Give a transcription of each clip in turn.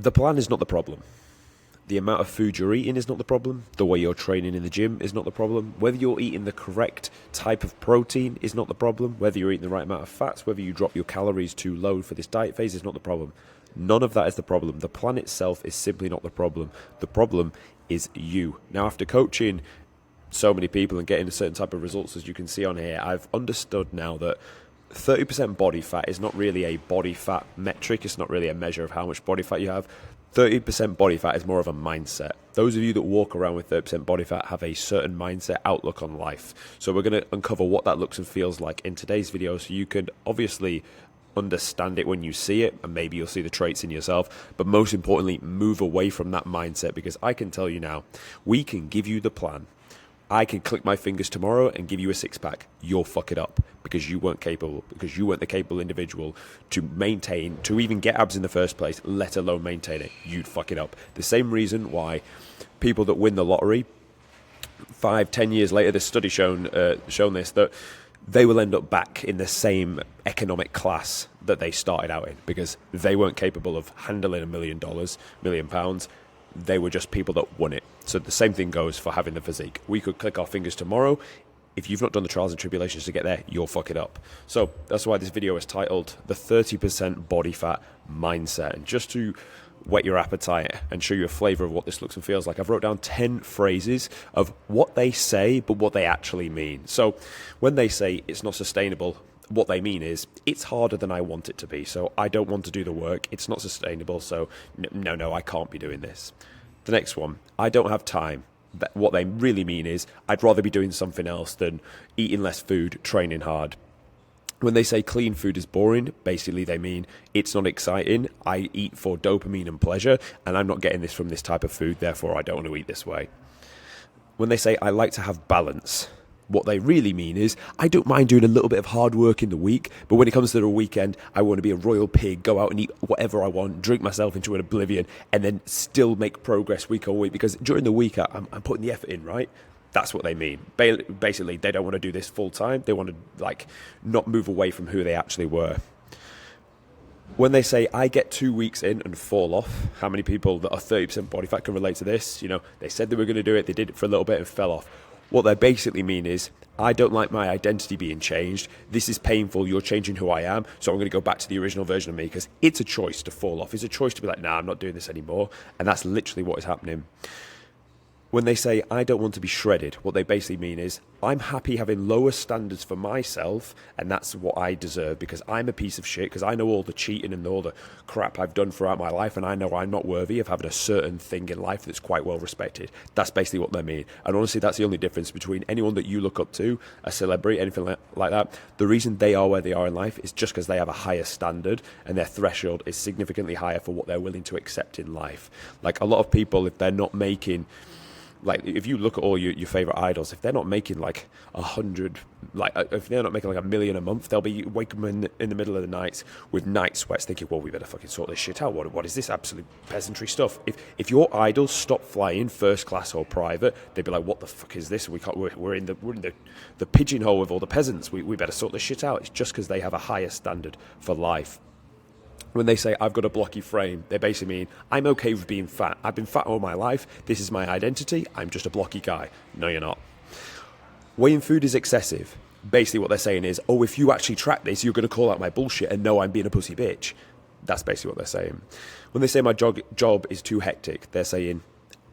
The plan is not the problem. The amount of food you're eating is not the problem. The way you're training in the gym is not the problem. Whether you're eating the correct type of protein is not the problem. Whether you're eating the right amount of fats, whether you drop your calories too low for this diet phase is not the problem. None of that is the problem. The plan itself is simply not the problem. The problem is you. Now, after coaching so many people and getting a certain type of results, as you can see on here, I've understood now that 30% body fat is not really a body fat metric. It's not really a measure of how much body fat you have. 30% body fat is more of a mindset. Those of you that walk around with 30% body fat have a certain mindset outlook on life. So we're going to uncover what that looks and feels like in today's video, so you can obviously understand it when you see it, and maybe you'll see the traits in yourself, but most importantly, move away from that mindset, because I can tell you now, we can give you the plan. I can click my fingers tomorrow and give you a six-pack. You'll fuck it up because you weren't capable, because you weren't the capable individual to maintain, to even get abs in the first place, let alone maintain it. You'd fuck it up. The same reason why people that win the lottery 5-10 years later, this study shown this, that they will end up back in the same economic class that they started out in, because they weren't capable of handling £1 million, £1,000,000. They were just people that won it. So the same thing goes for having the physique. We could click our fingers tomorrow. If you've not done the trials and tribulations to get there, you'll fuck it up. So that's why this video is titled The 30% Body Fat Mindset. And just to whet your appetite and show you a flavour of what this looks and feels like, I've wrote down 10 phrases of what they say, but what they actually mean. So when they say it's not sustainable, what they mean is, it's harder than I want it to be, so I don't want to do the work, it's not sustainable, so no, I can't be doing this. The next one, I don't have time. What they really mean is, I'd rather be doing something else than eating less food, training hard. When they say clean food is boring, basically they mean it's not exciting, I eat for dopamine and pleasure, and I'm not getting this from this type of food, therefore I don't want to eat this way. When they say I like to have balance, what they really mean is, I don't mind doing a little bit of hard work in the week, but when it comes to the weekend, I want to be a royal pig, go out and eat whatever I want, drink myself into an oblivion, and then still make progress week on week, because during the week, I'm putting the effort in, right? That's what they mean. Basically, they don't want to do this full time. They want to not move away from who they actually were. When they say, I get 2 weeks in and fall off, how many people that are 30% body fat can relate to this? You know, they said they were going to do it, they did it for a little bit and fell off. What they basically mean is, I don't like my identity being changed. This is painful. You're changing who I am. So I'm going to go back to the original version of me, because it's a choice to fall off. It's a choice to be like, nah, I'm not doing this anymore. And that's literally what is happening. When they say, I don't want to be shredded, what they basically mean is, I'm happy having lower standards for myself, and that's what I deserve, because I'm a piece of shit, because I know all the cheating and all the crap I've done throughout my life, and I know I'm not worthy of having a certain thing in life that's quite well respected. That's basically what they mean. And honestly, that's the only difference between anyone that you look up to, a celebrity, anything like that. The reason they are where they are in life is just because they have a higher standard, and their threshold is significantly higher for what they're willing to accept in life. Like, a lot of people, if they're not making... if you look at all your favorite idols, if they're not making if they're not making $1 million a month, they'll be waking in the middle of the night with night sweats, thinking, well, we better fucking sort this shit out. What is this absolute peasantry stuff? If your idols stop flying first class or private, they'd be like, what the fuck is this? We're in the pigeonhole with all the peasants. We better sort this shit out. It's just because they have a higher standard for life. When they say, I've got a blocky frame, they basically mean, I'm okay with being fat. I've been fat all my life. This is my identity. I'm just a blocky guy. No, you're not. Weighing food is excessive. Basically what they're saying is, oh, if you actually track this, you're going to call out my bullshit and know I'm being a pussy bitch. That's basically what they're saying. When they say my job is too hectic, they're saying,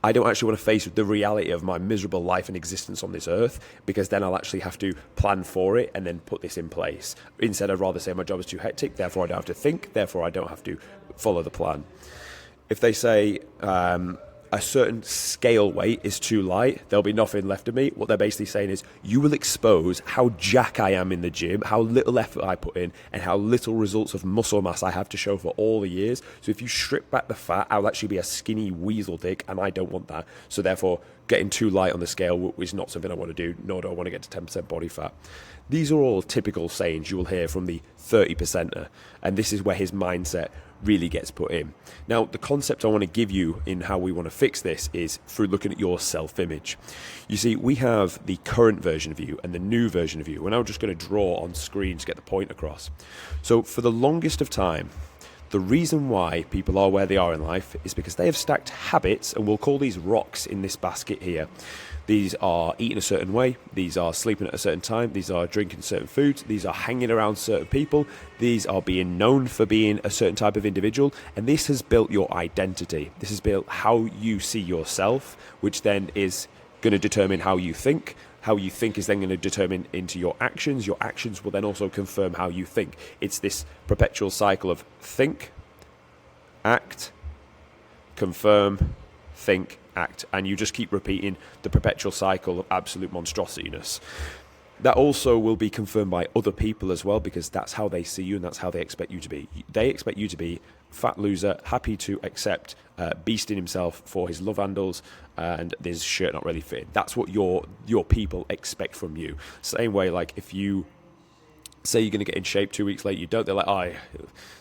I don't actually want to face the reality of my miserable life and existence on this earth, because then I'll actually have to plan for it and then put this in place. Instead, I'd rather say my job is too hectic, therefore I don't have to think, therefore I don't have to follow the plan. If they say a certain scale weight is too light, there'll be nothing left of me. What they're basically saying is, you will expose how jack I am in the gym, how little effort I put in, and how little results of muscle mass I have to show for all the years. So if you strip back the fat, I'll actually be a skinny weasel dick, and I don't want that. So therefore, getting too light on the scale is not something I want to do, nor do I want to get to 10% body fat. These are all typical sayings you will hear from the 30%er, and this is where his mindset really gets put in. Now, the concept I want to give you in how we want to fix this is through looking at your self-image. You see, we have the current version of you and the new version of you, and I'm just going to draw on screen to get the point across. So for the longest of time, The reason why people are where they are in life is because they have stacked habits, and we'll call these rocks in this basket here. These are eating a certain way, these are sleeping at a certain time, these are drinking certain foods, these are hanging around certain people, these are being known for being a certain type of individual, and this has built your identity. This has built how you see yourself, which then is going to determine how you think. How you think is then going to determine into your actions. Your actions will then also confirm how you think. It's this perpetual cycle of think, act, confirm, think, act. And you just keep repeating the perpetual cycle of absolute monstrosityness. That also will be confirmed by other people as well, because that's how they see you and that's how they expect you to be. They expect you to be fat loser, happy to accept beasting himself for his love handles and this shirt not really fitting. That's what your people expect from you. Same way, like if you say you're going to get in shape 2 weeks later, you don't, they're like, oh,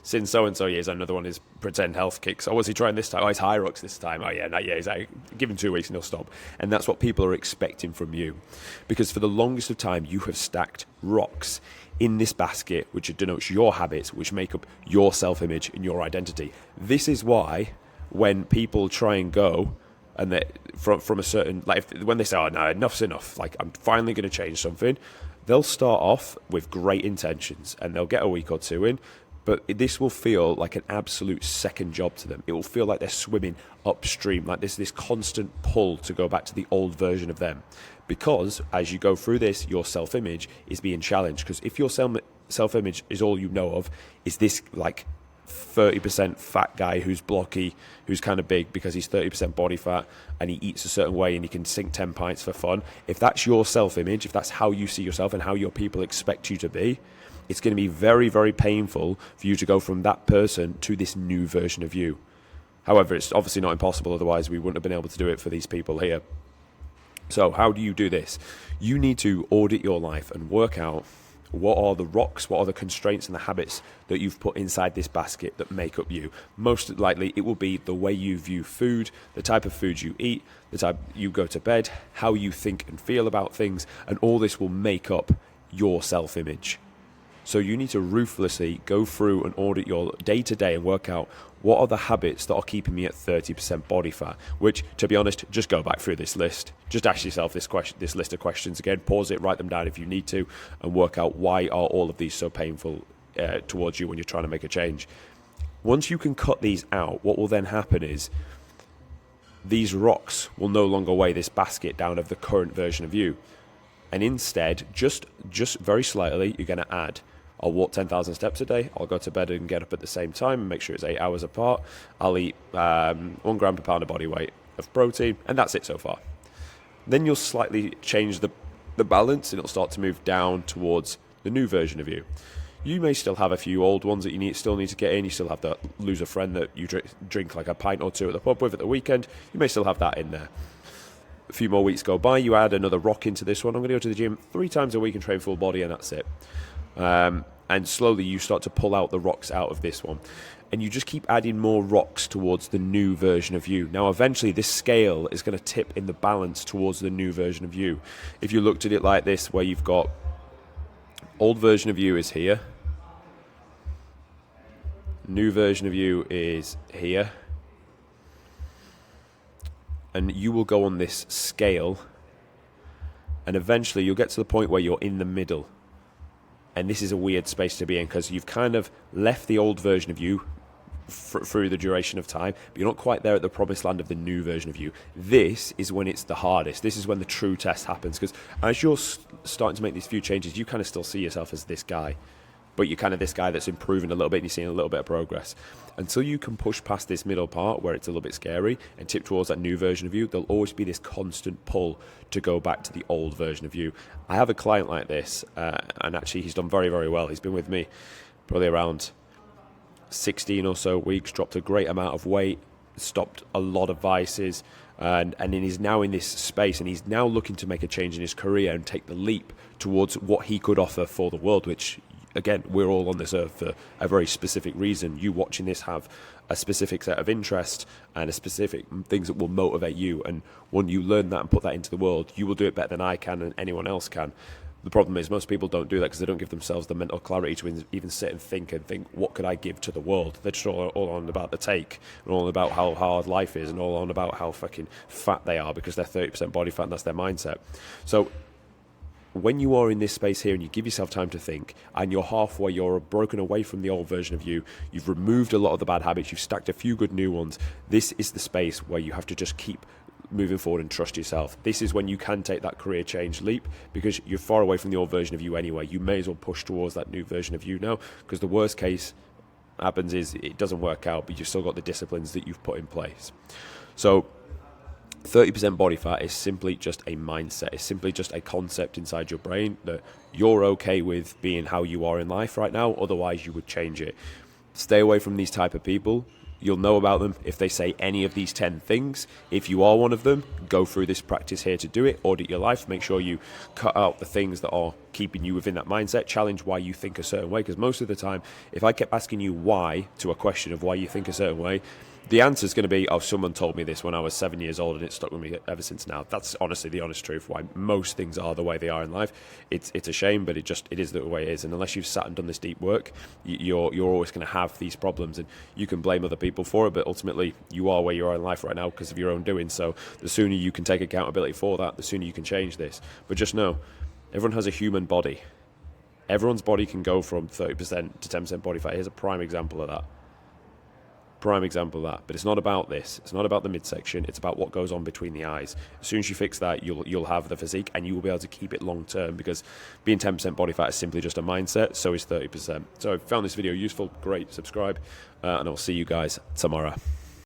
since so-and-so years, another one is pretend health kicks. Oh, what's he trying this time? Oh, it's Hyrox this time. Oh, yeah, he's like, give him 2 weeks and he'll stop. And that's what people are expecting from you. Because for the longest of time, you have stacked rocks in this basket, which denotes your habits, which make up your self-image and your identity. This is why when people try and go, and they, from a certain, like when they say, oh, no, enough's enough, like I'm finally going to change something, they'll start off with great intentions and they'll get a week or two in, but this will feel like an absolute second job to them. It will feel like they're swimming upstream, like there's this constant pull to go back to the old version of them. Because as you go through this, your self-image is being challenged. Because if your self-image is all you know of, is this like 30% fat guy who's blocky, who's kind of big because he's 30% body fat and he eats a certain way and he can sink 10 pints for fun. If that's your self-image, if that's how you see yourself and how your people expect you to be, it's going to be very, very painful for you to go from that person to this new version of you. However, it's obviously not impossible, otherwise we wouldn't have been able to do it for these people here. So how do you do this? You need to audit your life and work out what are the rocks, what are the constraints and the habits that you've put inside this basket that make up you. Most likely it will be the way you view food, the type of food you eat, the type you go to bed, how you think and feel about things, and all this will make up your self-image. So you need to ruthlessly go through and audit your day-to-day and work out what are the habits that are keeping me at 30% body fat, which, to be honest, just go back through this list. Just ask yourself this list of questions again, pause it, write them down if you need to, and work out why are all of these so painful towards you when you're trying to make a change. Once you can cut these out, what will then happen is these rocks will no longer weigh this basket down of the current version of you. And instead, just very slightly, you're going to add, I'll walk 10,000 steps a day. I'll go to bed and get up at the same time and make sure it's 8 hours apart. I'll eat 1 gram per pound of body weight of protein, and that's it so far. Then you'll slightly change the balance, and it'll start to move down towards the new version of you. You may still have a few old ones that you still need to get in. You still have to lose a friend that you drink like a pint or two at the pub with at the weekend. You may still have that in there. A few more weeks go by, you add another rock into this one. I'm going to go to the gym 3 times a week and train full body, and that's it. And slowly you start to pull out the rocks out of this one. And you just keep adding more rocks towards the new version of you. Now, eventually, this scale is going to tip in the balance towards the new version of you. If you looked at it like this, where you've got old version of you is here. New version of you is here. And you will go on this scale, and eventually you'll get to the point where you're in the middle. And this is a weird space to be in, because you've kind of left the old version of you through the duration of time, but you're not quite there at the promised land of the new version of you. This is when it's the hardest. This is when the true test happens, because as you're starting to make these few changes, you kind of still see yourself as this guy. But you're kind of this guy that's improving a little bit and you're seeing a little bit of progress. Until you can push past this middle part where it's a little bit scary and tip towards that new version of you, there'll always be this constant pull to go back to the old version of you. I have a client like this, and actually he's done very, very well. He's been with me probably around 16 or so weeks, dropped a great amount of weight, stopped a lot of vices, and he's now in this space, and he's now looking to make a change in his career and take the leap towards what he could offer for the world, which, again, we're all on this earth for a very specific reason. You watching this have a specific set of interests and a specific things that will motivate you. And when you learn that and put that into the world, you will do it better than I can and anyone else can. The problem is most people don't do that because they don't give themselves the mental clarity to even sit and think, what could I give to the world? They're just all on about the take, and all about how hard life is, and all on about how fucking fat they are because they're 30% body fat and that's their mindset. So when you are in this space here and you give yourself time to think, and you're halfway, you're broken away from the old version of you, you've removed a lot of the bad habits, you've stacked a few good new ones, this is the space where you have to just keep moving forward and trust yourself. This is when you can take that career change leap, because you're far away from the old version of you anyway. You may as well push towards that new version of you now, because the worst case happens is it doesn't work out, but you've still got the disciplines that you've put in place. So 30% body fat is simply just a mindset. It's simply just a concept inside your brain that you're okay with being how you are in life right now, otherwise you would change it. Stay away from these type of people. You'll know about them if they say any of these 10 things. If you are one of them, go through this practice here to do it. Audit your life. Make sure you cut out the things that are keeping you within that mindset. Challenge why you think a certain way, because most of the time, if I kept asking you why to a question of why you think a certain way, the answer is going to be, oh, someone told me this when I was 7 years old and it stuck with me ever since now. That's honestly the honest truth, why most things are the way they are in life. It's a shame, but it is the way it is. And unless you've sat and done this deep work, you're always going to have these problems. And you can blame other people for it, but ultimately you are where you are in life right now because of your own doing. So the sooner you can take accountability for that, the sooner you can change this. But just know, everyone has a human body. Everyone's body can go from 30% to 10% body fat. Here's a prime example of that. But it's not about this. It's not about the midsection. It's about what goes on between the eyes. As soon as you fix that, you'll have the physique, and you will be able to keep it long term, because being 10% body fat is simply just a mindset. So is 30%. So if you found this video useful, great, subscribe, and I'll see you guys tomorrow.